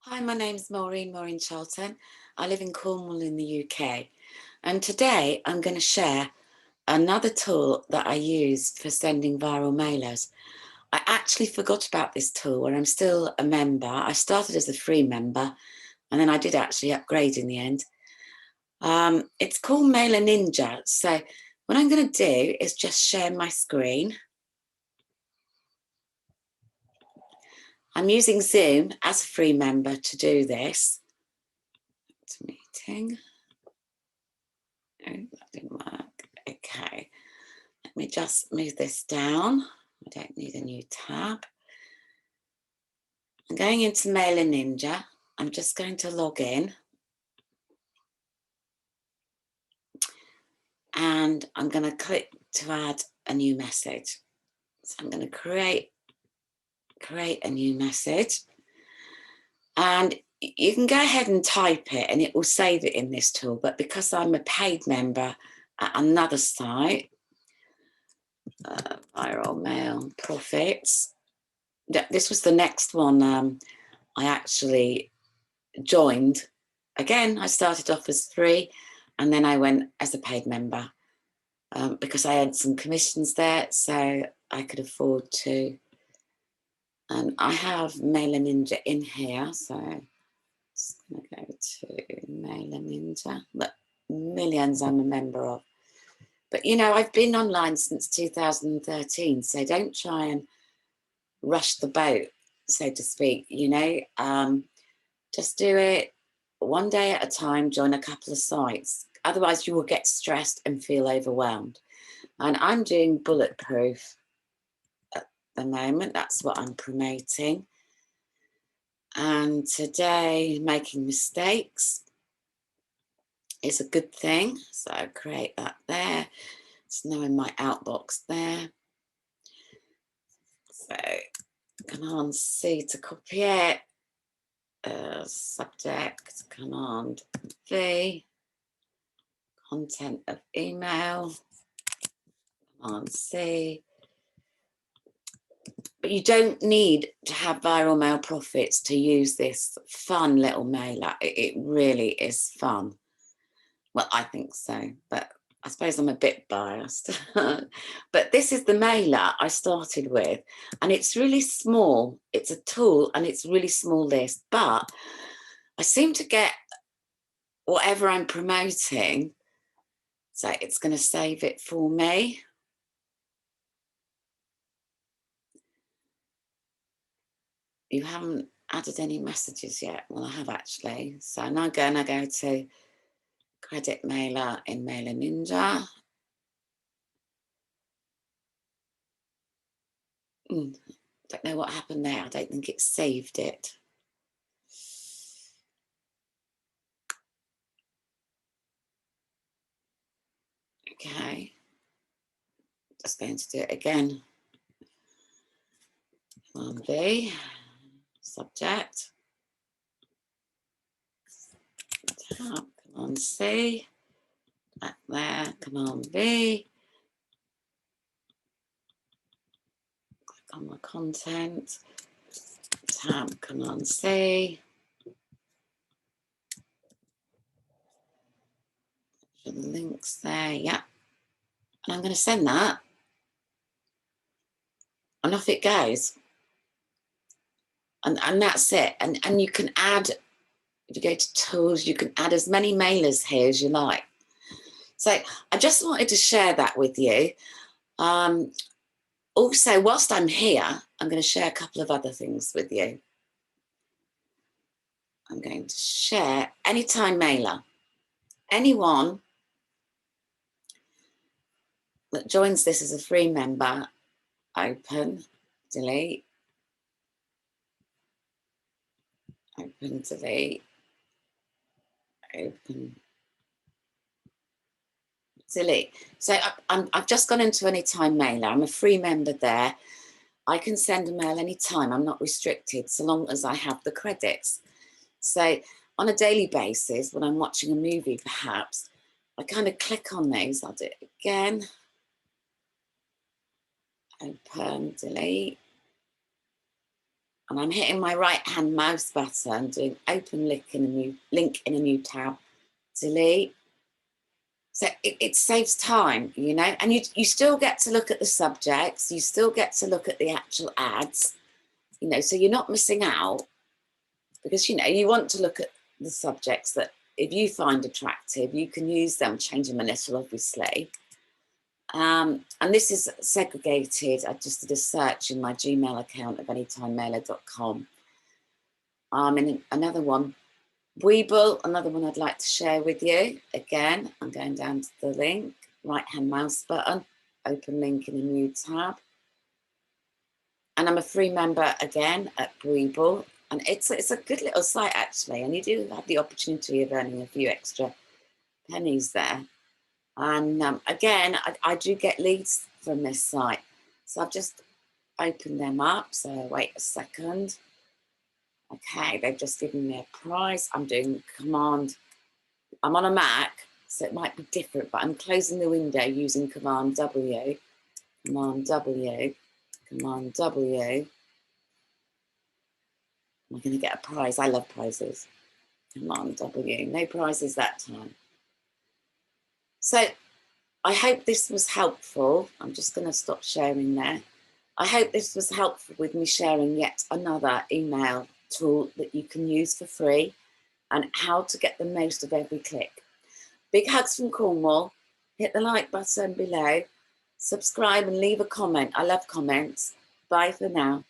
Hi, my name's Maureen Charlton. I live in Cornwall in the UK. And today I'm going to share another tool that I use for sending viral mailers. I actually forgot about this tool when I'm still a member. I started as a free member and then I did actually upgrade in the end. It's called MailRninja. So what I'm going to do is just share my screen. I'm using Zoom as a free member to do this. It's a meeting. Oh, that didn't work. Okay, let me just move this down. I don't need a new tab. I'm going into MailRninja. I'm just going to log in. And I'm going to click to add a new message. So I'm going to create a new message. And you can go ahead and type it and it will save it in this tool. But because I'm a paid member at another site, Viral Mail Profits, this was the next one I actually joined. Again, I started off as free and then I went as a paid member because I had some commissions there, so I could afford to. And I have MailRninja in here, so I'm just going to go to MailRninja. But millions I'm a member of. But, you know, I've been online since 2013, so don't try and rush the boat, so to speak, you know. Just do it one day at a time, join a couple of sites. Otherwise, you will get stressed and feel overwhelmed. And I'm doing bulletproof at the moment. That's what I'm promoting. And today, making mistakes is a good thing. So I create that there. It's now in my outbox there. So Command C to copy it. Subject, Command V. Content of email. Command C. But you don't need to have Viral Mail Profits to use this fun little mailer. It really is fun. Well, I think so, but I suppose I'm a bit biased. But this is the mailer I started with, and it's really small. It's a tool and it's really small list, but I seem to get whatever I'm promoting, so it's going to save it for me. You haven't added any messages yet. Well, I have actually. So now I'm going to go to Credit Mailer in MailRninja. Don't know what happened there. I don't think it saved it. Okay. Just going to do it again. Command V, subject. Tab, Command C. Back there, Command V. Click on my content. Tab, Command C. The links there, yeah. And I'm going to send that. And off it goes. And that's it. And you can add, if you go to tools, you can add as many mailers here as you like. So I just wanted to share that with you. Also, whilst I'm here, I'm going to share a couple of other things with you. I'm going to share anytime mailer. Anyone that joins this as a free member, open, delete, open, delete, open, delete. So I've just gone into anytime mailer. I'm a free member there. I can send a mail anytime. I'm not restricted so long as I have the credits. So on a daily basis, when I'm watching a movie, perhaps, I kind of click on these. I'll do it again. Open, delete. and I'm hitting my right hand mouse button, doing open link in a new tab, delete. So it saves time, you know, and you still get to look at the subjects, you still get to look at the actual ads, you know, so you're not missing out, because, you know, you want to look at the subjects that if you find attractive, you can use them, change them a little, obviously. And this is segregated. I just did a search in my Gmail account of anytimemailer.com. In another one, Bweeble, another one I'd like to share with you. Again, I'm going down to the link, right-hand mouse button, open link in a new tab. And I'm a free member again at Bweeble. And it's a good little site, actually. And you do have the opportunity of earning a few extra pennies there. And again, I do get leads from this site. So I've just opened them up. So wait a second. Okay, they've just given me a price. I'm doing Command. I'm on a Mac, so it might be different, but I'm closing the window using Command W. Command W. Command W. I'm going to get a prize. I love prizes. Command W. No prizes that time. So I hope this was helpful. I'm just going to stop sharing there. I hope this was helpful with me sharing yet another email tool that you can use for free and how to get the most of every click. Big hugs from Cornwall. Hit the like button below. Subscribe and leave a comment. I love comments. Bye for now.